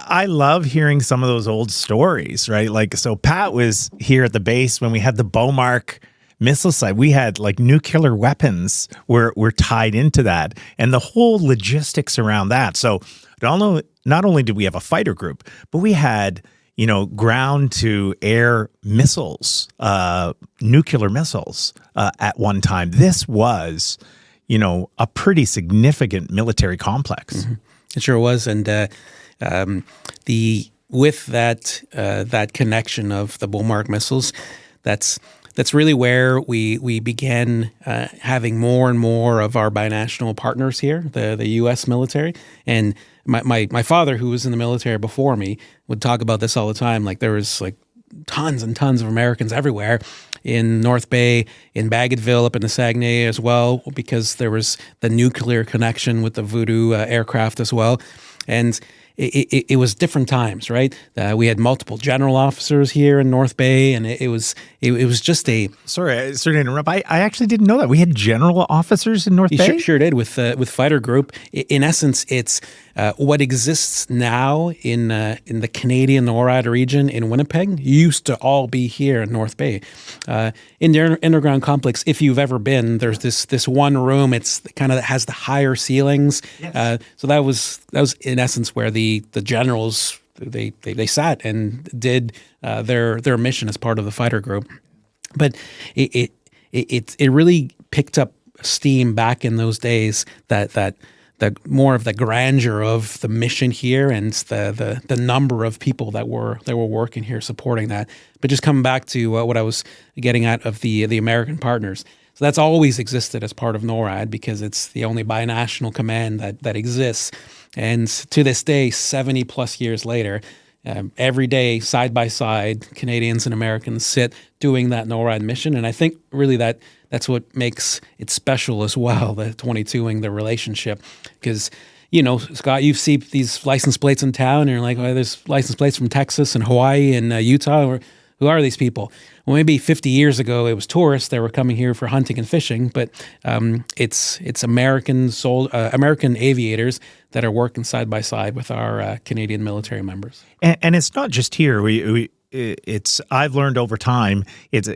I love hearing some of those old stories, right? Like, so Pat was here at the base when we had the Beaumark missile site. We had like nuclear weapons were tied into that, and the whole logistics around that. So not only did we have a fighter group, but we had, ground to air missiles, nuclear missiles at one time. This was, a pretty significant military complex. Mm-hmm. It sure was, and with that connection of the Beaumark missiles, that's really where we began having more and more of our binational partners here, the U.S. military. And my father, who was in the military before me, would talk about this all the time. Like, there was like tons and tons of Americans everywhere in North Bay, in Bagotville, up in the Saguenay as well, because there was the nuclear connection with the Voodoo aircraft as well. And it was different times, right? We had multiple general officers here in North Bay, and it was just a... Sorry to interrupt. I actually didn't know that. We had general officers in North Bay? Sure did, with Fighter Group. In essence, it's what exists now in the Canadian NORAD region in Winnipeg used to all be here in North Bay. In the underground complex, if you've ever been, there's this one room. It's kind of has the higher ceilings. Yes. So that was in essence where the generals they sat and did their mission as part of the fighter group. But it really picked up steam back in those days, that the more of the grandeur of the mission here and the number of people that were working here supporting that. But just coming back to what I was getting at of the American partners. So that's always existed as part of NORAD because it's the only binational command that exists. And to this day, 70 plus years later, every day, side by side, Canadians and Americans sit doing that NORAD mission. And I think really that's what makes it special as well, the 22ing the relationship. Because, Scott, you see these license plates in town, and you're like, oh, there's license plates from Texas and Hawaii and Utah. Who are these people? Well, maybe 50 years ago, it was tourists that were coming here for hunting and fishing, but it's American aviators that are working side by side with our Canadian military members. And it's not just here. I've learned over time,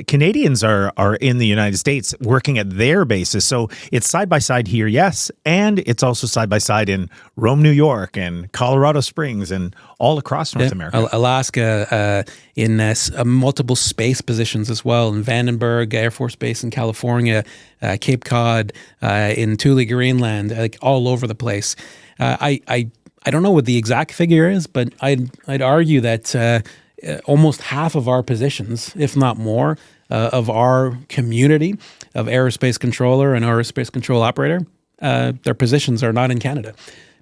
Canadians are in the United States working at their bases. So it's side by side here, yes, and it's also side by side in Rome, New York, and Colorado Springs, and all across North America. Alaska, in multiple space positions as well, in Vandenberg Air Force Base in California, Cape Cod, in Thule, Greenland, like all over the place. I don't know what the exact figure is, but I'd argue that almost half of our positions, if not more, of our community of aerospace controller and aerospace control operator, their positions are not in Canada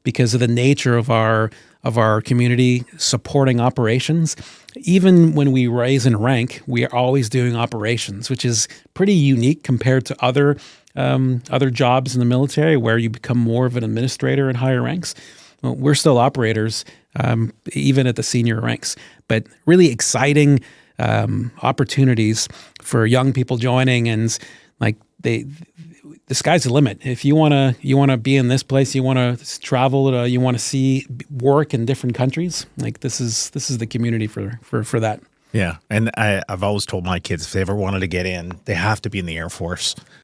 because of the nature of our community supporting operations. Even when we raise in rank, we are always doing operations, which is pretty unique compared to other jobs in the military where you become more of an administrator in higher ranks. Well, we're still operators, even at the senior ranks, but really exciting opportunities for young people joining, and like the sky's the limit. If you wanna be in this place, you want to travel, you want to see work in different countries, like this is the community for that. Yeah, and I've always told my kids if they ever wanted to get in, they have to be in the Air Force.